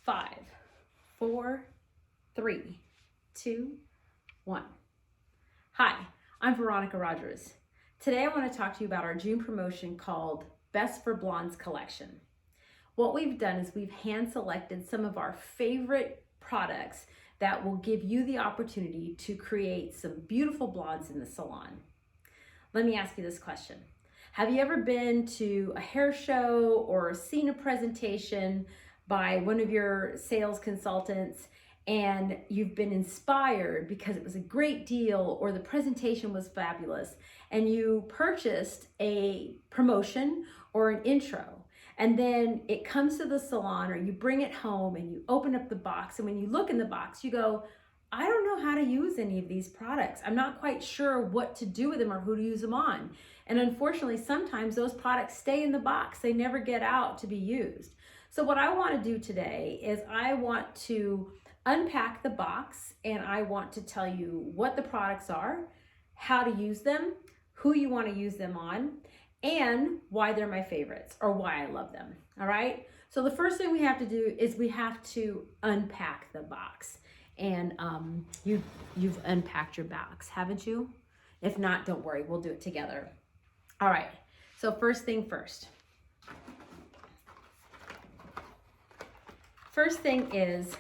5, 4, 3, 2, 1. Hi, I'm Veronica Rogers. Today I want to talk to you about our June promotion called Best for Blondes Collection. What we've done is we've hand selected some of our favorite products that will give you the opportunity to create some beautiful blondes in the salon. Let me ask you this question. Have you ever been to a hair show or seen a presentation by one of your sales consultants and you've been inspired because it was a great deal or the presentation was fabulous and you purchased a promotion or an intro, and then it comes to the salon or you bring it home and you open up the box, and when you look in the box you go, I don't know how to use any of these products. I'm not quite sure what to do with them or who to use them on. And unfortunately, sometimes those products stay in the box. They never get out to be used. So what I want to do today is I want to unpack the box and I want to tell you what the products are, how to use them, who you want to use them on, and why they're my favorites or why I love them. All right. So the first thing we have to do is we have to unpack the box. And you've unpacked your box, haven't you? If not, don't worry, we'll do it together. All right, so first thing first. First thing is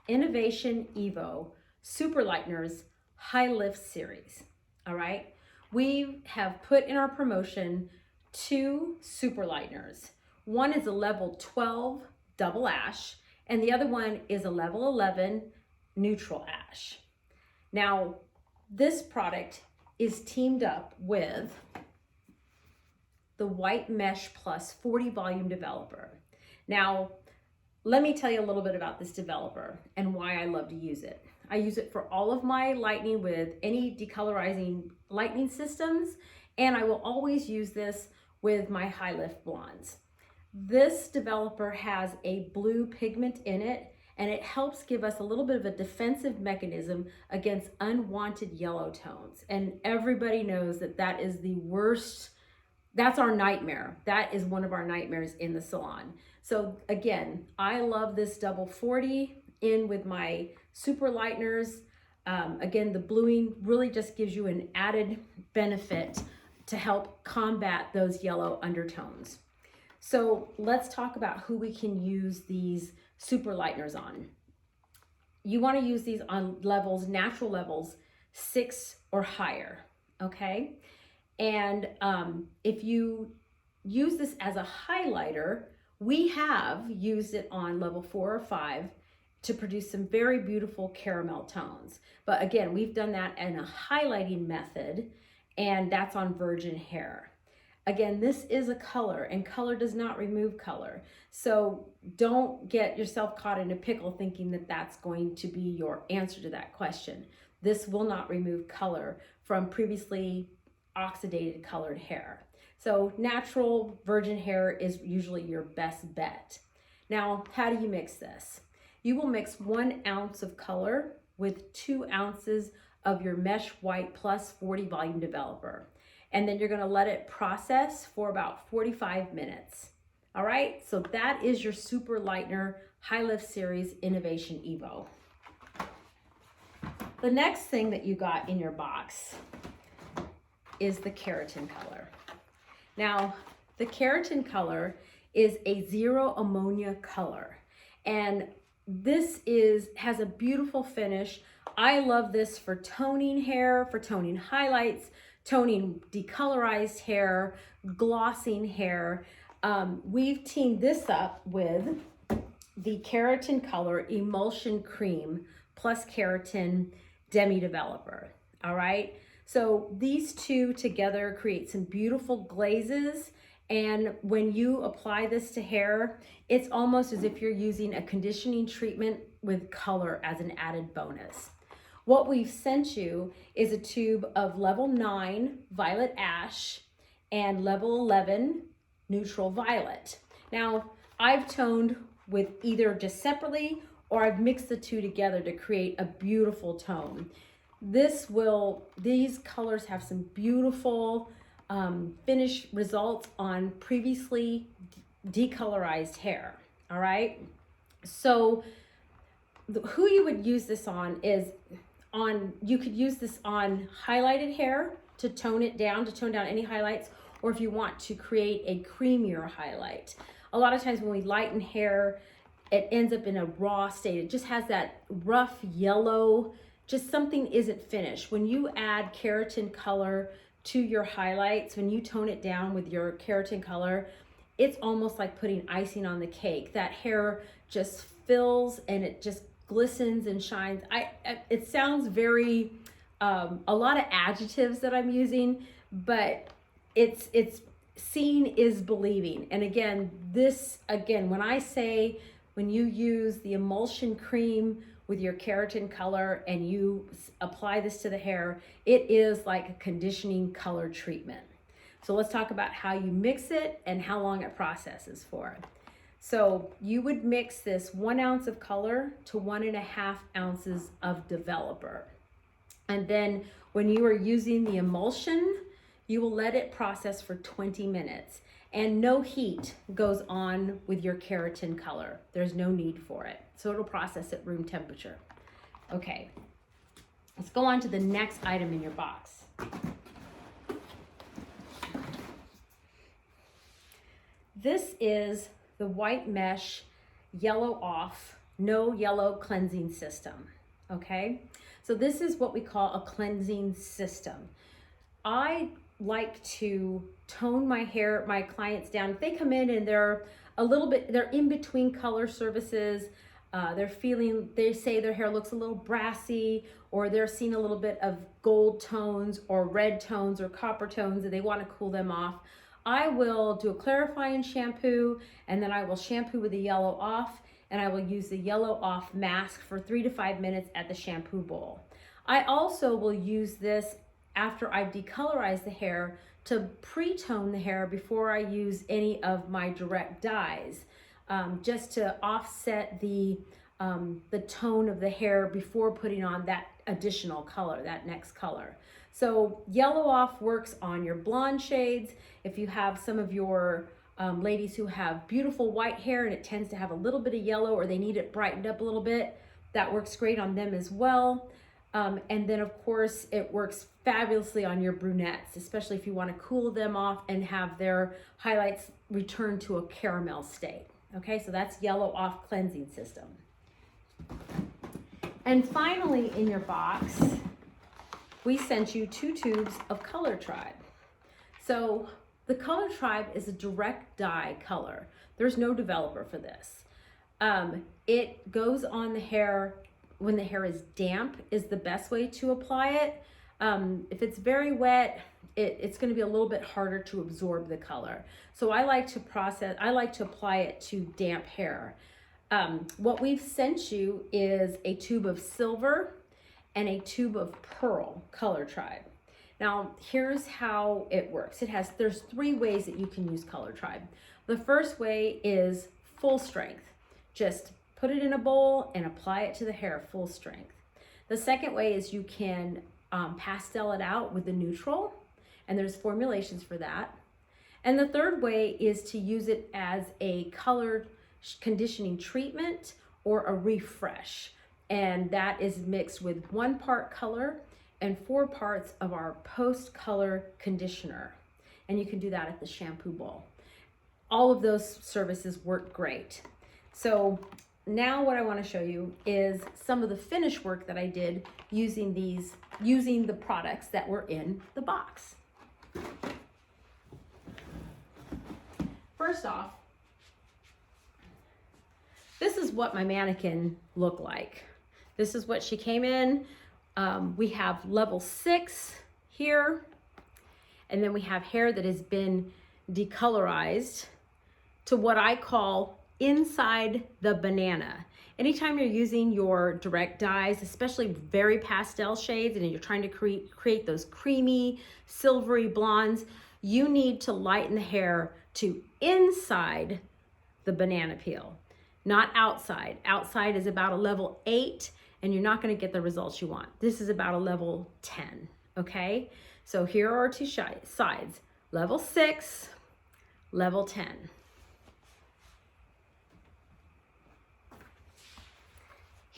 Innovation Evo Super Lighteners High Lift Series. All right, we have put in our promotion 2 super lighteners. One is a level 12 double ash, and the other one is a level 11 neutral ash. Now, this product is teamed up with the White Mesh Plus 40 volume developer. Now, let me tell you a little bit about this developer and why I love to use it. I use it for all of my lightening with any decolorizing lightening systems, and I will always use this with my high lift blondes. This developer has a blue pigment in it, and it helps give us a little bit of a defensive mechanism against unwanted yellow tones. And everybody knows that that is the worst, that's our nightmare. That is one of our nightmares in the salon. So again, I love this double 40 in with my super lighteners. Again, the bluing really just gives you an added benefit to help combat those yellow undertones. So let's talk about who we can use these super lighteners on. You want to use these on levels, natural levels 6 or higher, okay? And if you use this as a highlighter, we have used it on level 4 or 5 to produce some very beautiful caramel tones. But again, we've done that in a highlighting method, and that's on virgin hair. Again, this is a color, and color does not remove color. So don't get yourself caught in a pickle thinking that that's going to be your answer to that question. This will not remove color from previously oxidated colored hair. So natural virgin hair is usually your best bet. Now, how do you mix this? You will mix 1 ounce of color with 2 ounces of your Mesh White Plus 40 volume developer. And then you're gonna let it process for about 45 minutes. All right, so that is your Super Lightener High Lift Series Innovation Evo. The next thing that you got in your box is the keratin color. Now, the keratin color is a zero ammonia color, and this has a beautiful finish. I love this for toning hair, for toning highlights, toning decolorized hair, glossing hair. We've teamed this up with the Keratin Color Emulsion Cream plus Keratin Demi Developer. All right, so these two together create some beautiful glazes, and when you apply this to hair, it's almost as if you're using a conditioning treatment with color as an added bonus. What we've sent you is a tube of level 9 violet ash and level 11 neutral violet. Now, I've toned with either just separately or I've mixed the two together to create a beautiful tone. These colors have some beautiful finish results on previously decolorized hair. All right. So who you would use this on is you could use this on highlighted hair to tone it down, to tone down any highlights, or if you want to create a creamier highlight. A lot of times when we lighten hair, it ends up in a raw state. It just has that rough yellow, just something isn't finished. When you add keratin color to your highlights, when you tone it down with your keratin color, it's almost like putting icing on the cake. That hair just fills and it just glistens and shines. It sounds very, a lot of adjectives that I'm using, but it's seeing is believing. And again, when you use the emulsion cream with your keratin color and you apply this to the hair, it is like a conditioning color treatment. So let's talk about how you mix it and how long it processes for. So you would mix this 1 ounce of color to 1.5 ounces of developer. And then when you are using the emulsion, you will let it process for 20 minutes. And no heat goes on with your keratin color. There's no need for it. So it'll process at room temperature. Okay, let's go on to the next item in your box. This is the white mesh yellow off, no yellow cleansing system, okay? So this is what we call a cleansing system. I like to tone my clients down. If they come in and they're in between color services, they say their hair looks a little brassy, or they're seeing a little bit of gold tones or red tones or copper tones and they want to cool them off, I will do a clarifying shampoo, and then I will shampoo with the yellow off, and I will use the yellow off mask for 3 to 5 minutes at the shampoo bowl. I also will use this after I've decolorized the hair to pre-tone the hair before I use any of my direct dyes, just to offset the tone of the hair before putting on that additional color, that next color. So yellow off works on your blonde shades. If you have some of your ladies who have beautiful white hair and it tends to have a little bit of yellow, or they need it brightened up a little bit, that works great on them as well. And then of course it works fabulously on your brunettes, especially if you want to cool them off and have their highlights return to a caramel state. Okay, so that's yellow off cleansing system. And finally in your box, we sent you 2 tubes of Color Tribe. So the Color Tribe is a direct dye color. There's no developer for this. It goes on the hair when the hair is damp is the best way to apply it. If it's very wet, it's going to be a little bit harder to absorb the color. So I like to apply it to damp hair. What we've sent you is a tube of silver and a tube of pearl Color Tribe. Now, here's how it works. There's 3 ways that you can use Color Tribe. The first way is full strength. Just put it in a bowl and apply it to the hair full strength. The second way is you can pastel it out with the neutral, and there's formulations for that. And the third way is to use it as a color conditioning treatment or a refresh. And that is mixed with 1 part color and 4 parts of our post-color conditioner. And you can do that at the shampoo bowl. All of those services work great. So now what I want to show you is some of the finish work that I did using the products that were in the box. First off, this is what my mannequin looked like. This is what she came in. We have level 6 here, and then we have hair that has been decolorized to what I call inside the banana. Anytime you're using your direct dyes, especially very pastel shades, and you're trying to create those creamy, silvery blondes, you need to lighten the hair to inside the banana peel, not outside. Outside is about a level 8, and you're not going to get the results you want. This is about a level 10, okay? So here are our 2 sides, level 6, level 10.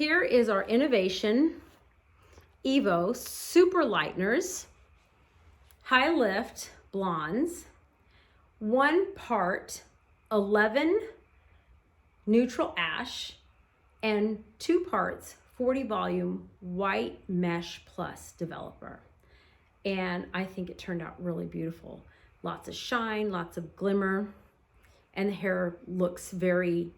Here is our Innovation Evo Super Lighteners, High Lift Blondes, 1 part 11 Neutral Ash, and 2 parts 40 volume White Mesh Plus Developer. And I think it turned out really beautiful. Lots of shine, lots of glimmer, and the hair looks very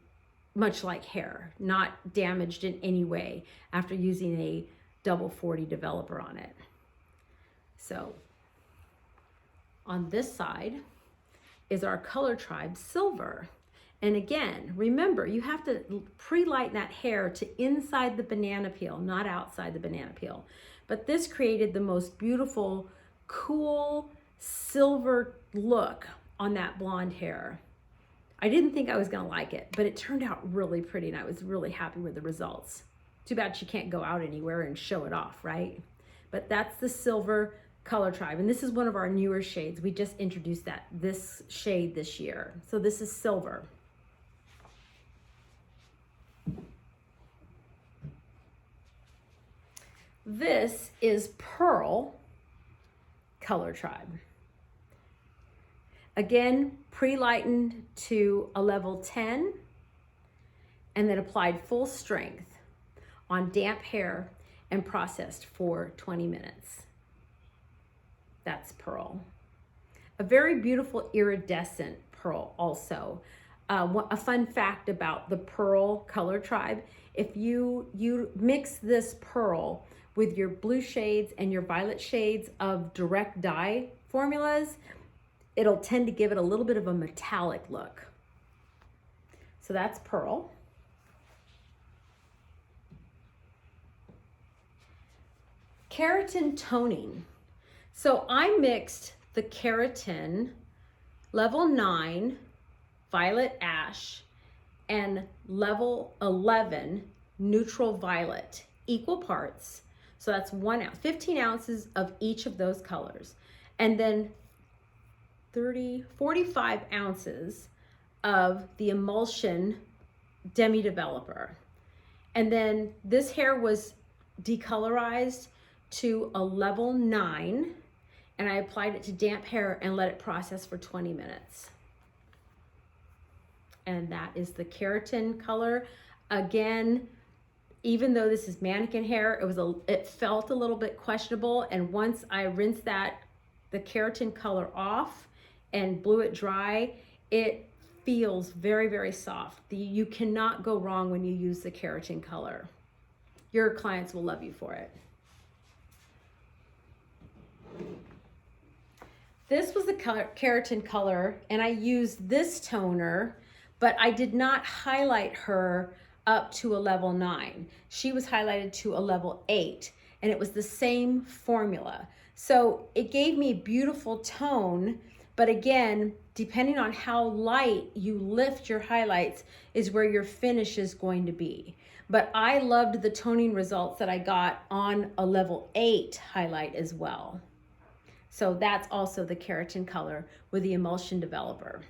much like hair, not damaged in any way after using a double 40 developer on it. So on this side is our Color Tribe Silver. And again, remember, you have to pre-lighten that hair to inside the banana peel, not outside the banana peel. But this created the most beautiful, cool silver look on that blonde hair. I didn't think I was gonna like it, but it turned out really pretty and I was really happy with the results. Too bad she can't go out anywhere and show it off, right? But that's the Silver Color Tribe, and this is one of our newer shades. We just introduced this shade this year. So this is Silver. This is Prell Color Tribe. Again, pre-lightened to a level 10 and then applied full strength on damp hair and processed for 20 minutes. That's Prell. A very beautiful iridescent pearl also. A fun fact about the Prell Color Tribe, if you mix this pearl with your blue shades and your violet shades of direct dye formulas, it'll tend to give it a little bit of a metallic look. So that's Prell. Keratin toning. So I mixed the Keratin level 9 violet ash and level 11 neutral violet, equal parts. So that's 15 ounces of each of those colors. And then 45 ounces of the emulsion demi developer. And then this hair was decolorized to a level 9, and I applied it to damp hair and let it process for 20 minutes. And that is the Keratin color. Again, even though this is mannequin hair, it felt a little bit questionable, and once I rinsed the Keratin color off and blew it dry, it feels very, very soft. You cannot go wrong when you use the Keratin color. Your clients will love you for it. This was the Keratin color, and I used this toner, but I did not highlight her up to a level 9. She was highlighted to a level 8, and it was the same formula. So it gave me beautiful tone, but again, depending on how light you lift your highlights is where your finish is going to be. But I loved the toning results that I got on a level 8 highlight as well. So that's also the Keratin color with the emulsion developer.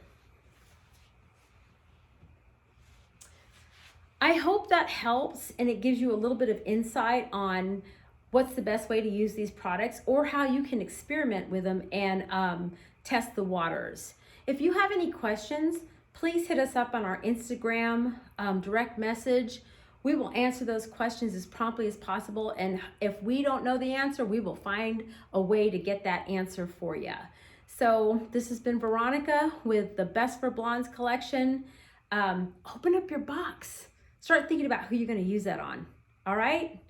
I hope that helps and it gives you a little bit of insight on what's the best way to use these products or how you can experiment with them and test the waters. If you have any questions, please hit us up on our Instagram direct message. We will answer those questions as promptly as possible, and if we don't know the answer, we will find a way to get that answer for you. So this has been Veronica with the Best for Blondes collection. Open up your box. Start thinking about who you're going to use that on. All right?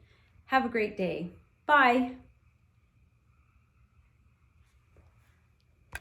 Have a great day. Bye.